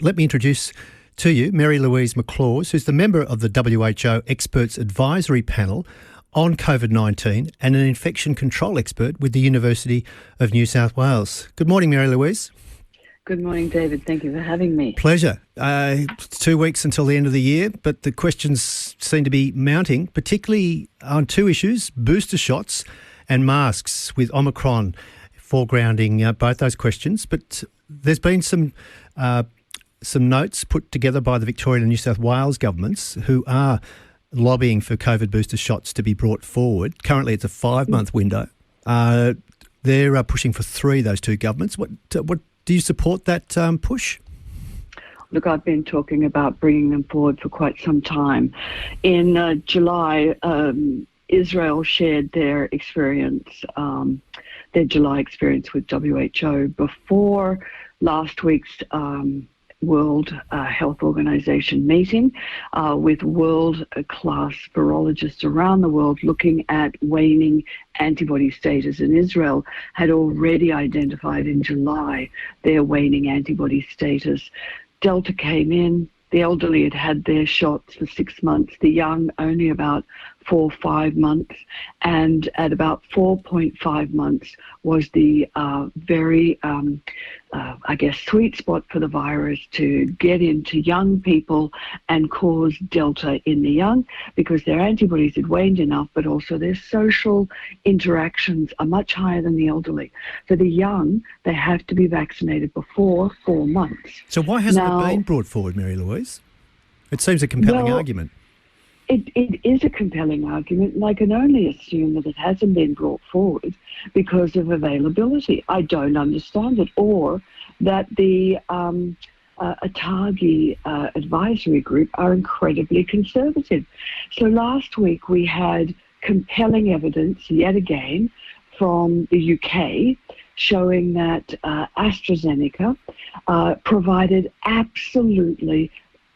let me introduce to you Marylouise Mclaws, who's the member of the WHO Experts Advisory Panel on COVID-19 and an infection control expert with the University of New South Wales. Good morning, Marylouise. Good morning, David. Thank you for having me. Pleasure. 2 weeks until the end of the year, but the questions seem to be mounting, particularly on two issues, booster shots and masks, with Omicron foregrounding both those questions. But there's been some notes put together by the Victorian and New South Wales governments who are lobbying for COVID booster shots to be brought forward. Currently, it's a 5-month window. They're pushing for 3, those two governments. What do you support that push? Look, I've been talking about bringing them forward for quite some time. In July, Israel shared their experience, their July experience with WHO before last week's World Health Organization meeting with world-class virologists around the world looking at waning antibody status. And Israel had already identified in July their waning antibody status. Delta came in. The elderly had had their shots for 6 months, the young only about 4 or 5 months, and at about 4.5 months was the very, sweet spot for the virus to get into young people and cause Delta in the young, because their antibodies had waned enough, but also their social interactions are much higher than the elderly. For the young, they have to be vaccinated before 4 months. So why hasn't it been brought forward, Marylouise? It seems a compelling argument. It is a compelling argument, and I can only assume that it hasn't been brought forward because of availability. I don't understand it, or that the ATAGI advisory group are incredibly conservative. So last week we had compelling evidence, yet again, from the UK showing that AstraZeneca provided absolutely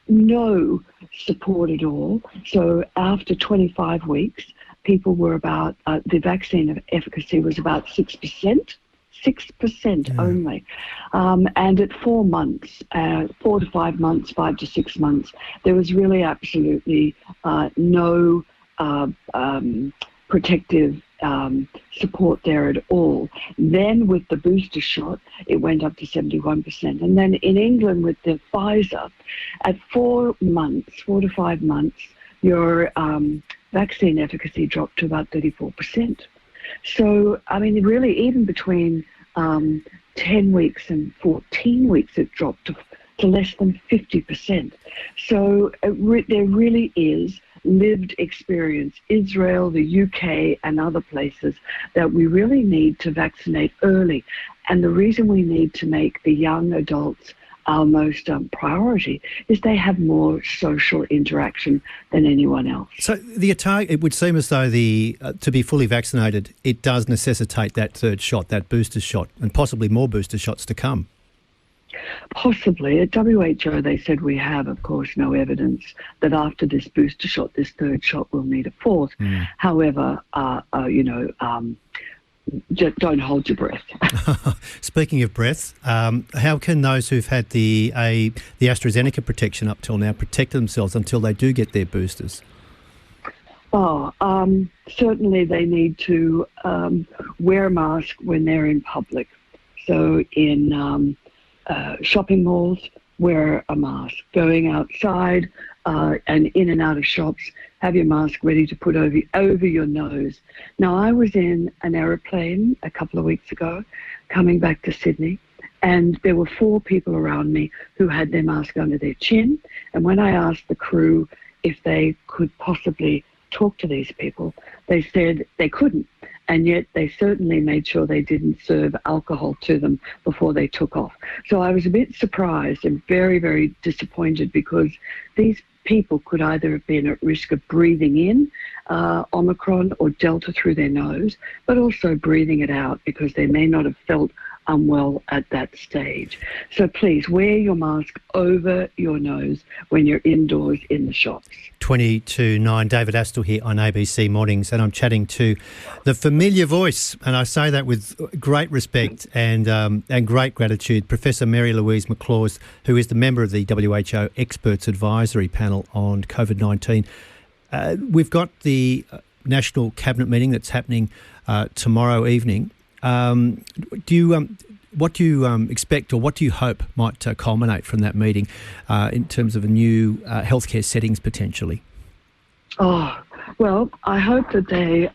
no support at all. So after 25 weeks, people were about, the vaccine efficacy was about 6%. 6% only. And at 4 months, 4 to 5 months, 5 to 6 months, there was really absolutely no protective support there at all. Then with the booster shot, it went up to 71%. And then in England with the Pfizer, at 4 to 5 months, your vaccine efficacy dropped to about 34%. So, I mean, really, even between 10 weeks and 14 weeks, it dropped to less than 50%. So there really is lived experience, Israel, the UK, and other places, that we really need to vaccinate early. And the reason we need to make the young adults our most priority is they have more social interaction than anyone else. So it would seem as though to be fully vaccinated, it does necessitate that third shot, that booster shot, and possibly more booster shots to come. Possibly. At WHO, they said we have, of course, no evidence that after this booster shot, this third shot will need a fourth. However, just don't hold your breath. Speaking of breath, how can those who've had the AstraZeneca protection up till now protect themselves until they do get their boosters? Certainly they need to wear a mask when they're in public. So in shopping malls, wear a mask. Going outside and in and out of shops, have your mask ready to put over your nose. Now, I was in an aeroplane a couple of weeks ago, coming back to Sydney, and there were 4 people around me who had their mask under their chin. And when I asked the crew if they could possibly talk to these people, they said they couldn't. And yet they certainly made sure they didn't serve alcohol to them before they took off. So I was a bit surprised and very, very disappointed, because these people could either have been at risk of breathing in Omicron or Delta through their nose, but also breathing it out, because they may not have felt unwell at that stage. So please wear your mask over your nose when you're indoors in the shops. 20 to 9, David Astle here on ABC Mornings, and I'm chatting to the familiar voice, and I say that with great respect and great gratitude, Professor Marylouise Mclaws, who is the member of the WHO Experts Advisory Panel on COVID-19. We've got the National Cabinet meeting that's happening tomorrow evening. What do you expect, or what do you hope might culminate from that meeting in terms of a new healthcare settings potentially? Oh, well, I hope that they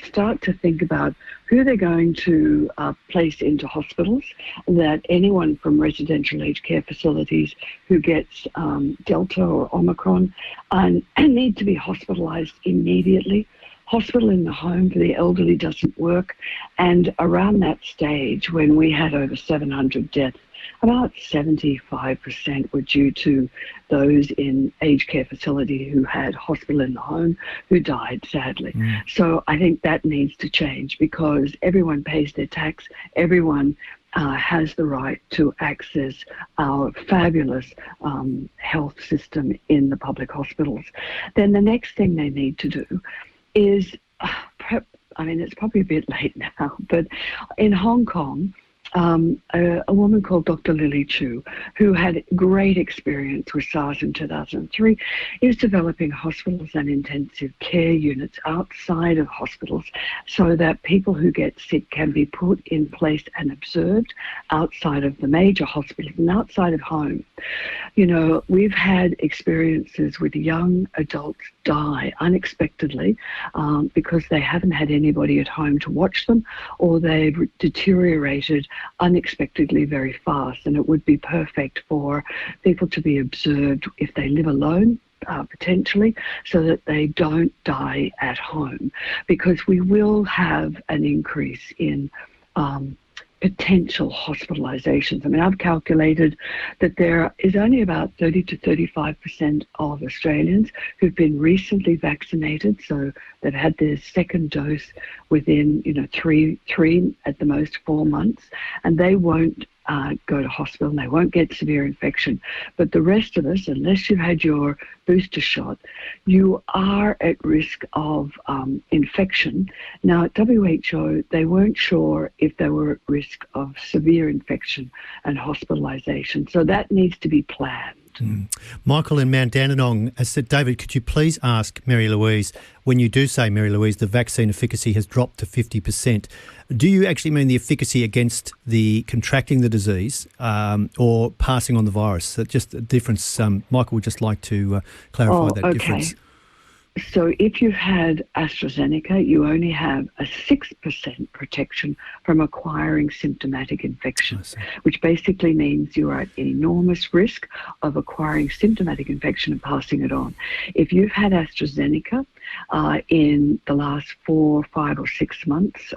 start to think about who they're going to place into hospitals, that anyone from residential aged care facilities who gets Delta or Omicron and need to be hospitalised immediately. Hospital in the home for the elderly doesn't work. And around that stage, when we had over 700 deaths, about 75% were due to those in aged care facility who had hospital in the home who died, sadly. So I think that needs to change, because everyone pays their tax, everyone has the right to access our fabulous health system in the public hospitals. Then the next thing they need to do is, it's probably a bit late now, but in Hong Kong, a woman called Dr. Lily Chu, who had great experience with SARS in 2003, is developing hospitals and intensive care units outside of hospitals so that people who get sick can be put in place and observed outside of the major hospitals and outside of home. You know, we've had experiences with young adults die unexpectedly because they haven't had anybody at home to watch them, or they've deteriorated unexpectedly very fast, and it would be perfect for people to be observed if they live alone, potentially, so that they don't die at home, because we will have an increase in potential hospitalizations. I mean, I've calculated that there is only about 30 to 35% of Australians who've been recently vaccinated, so they've had their second dose within, three at the most 4 months, and they won't go to hospital and they won't get severe infection. But the rest of us, unless you've had your booster shot, you are at risk of infection. Now, at WHO, they weren't sure if they were at risk of severe infection and hospitalisation. So that needs to be planned. Michael in Mount Dandenong has said, David, could you please ask Marylouise, when you do say, Marylouise, the vaccine efficacy has dropped to 50%, do you actually mean the efficacy against the contracting the disease or passing on the virus? Just a difference. Michael would just like to clarify that difference. So if you've had AstraZeneca, you only have a 6% protection from acquiring symptomatic infection, which basically means you are at enormous risk of acquiring symptomatic infection and passing it on. If you've had AstraZeneca in the last 4, 5 or 6 months,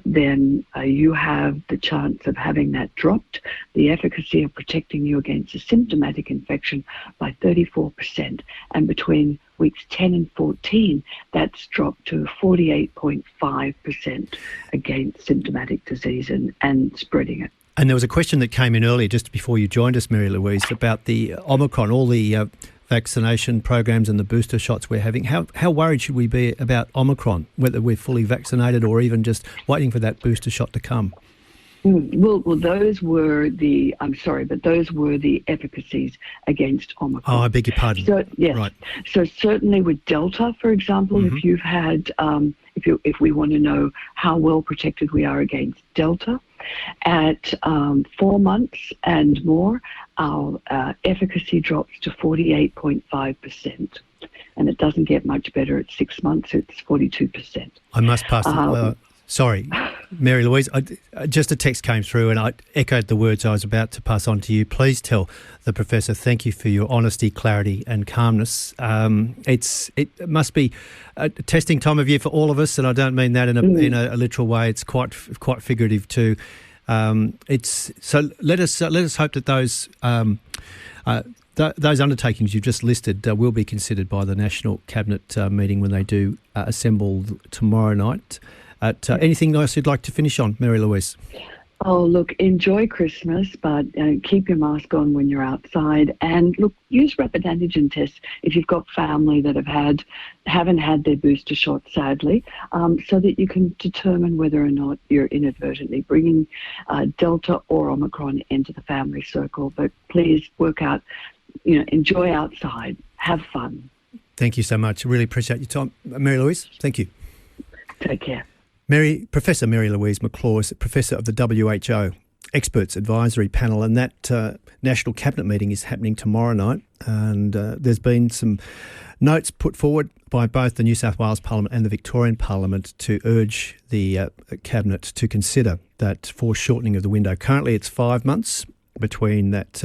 then you have the chance of having that dropped, the efficacy of protecting you against a symptomatic infection by 34%, and between weeks 10 and 14, that's dropped to 48.5% against symptomatic disease and spreading it. And there was a question that came in earlier, just before you joined us, Marylouise, about the Omicron, all the vaccination programs and the booster shots we're having. How worried should we be about Omicron, whether we're fully vaccinated or even just waiting for that booster shot to come? Well, those were the efficacies against Omicron. Oh, I beg your pardon. So, yes. Right. So certainly with Delta, for example, if you've had, if we want to know how well protected we are against Delta, at 4 months and more, our efficacy drops to 48.5%. And it doesn't get much better at 6 months, it's 42%. I must pass sorry, Marylouise, just a text came through and I echoed the words I was about to pass on to you. Please tell the Professor, thank you for your honesty, clarity and calmness. It must be a testing time of year for all of us, and I don't mean that in a literal way. It's quite figurative too. So let us hope that those undertakings you've just listed will be considered by the National Cabinet meeting when they do assemble tomorrow night. Anything else you'd like to finish on, Marylouise? Oh, look, enjoy Christmas, but keep your mask on when you're outside. And look, use rapid antigen tests if you've got family that haven't had their booster shot, sadly, so that you can determine whether or not you're inadvertently bringing Delta or Omicron into the family circle. But please work out, enjoy outside, have fun. Thank you so much. Really appreciate your time. Marylouise, thank you. Take care. Professor Marylouise Mclaws, Professor of the WHO Experts Advisory Panel, and that National Cabinet meeting is happening tomorrow night. And there's been some notes put forward by both the New South Wales Parliament and the Victorian Parliament to urge the Cabinet to consider that foreshortening of the window. Currently it's 5 months between that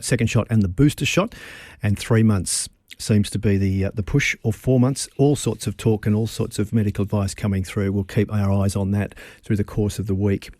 second shot and the booster shot, and 3 months seems to be the push, or 4 months. All sorts of talk and all sorts of medical advice coming through. We'll keep our eyes on that through the course of the week.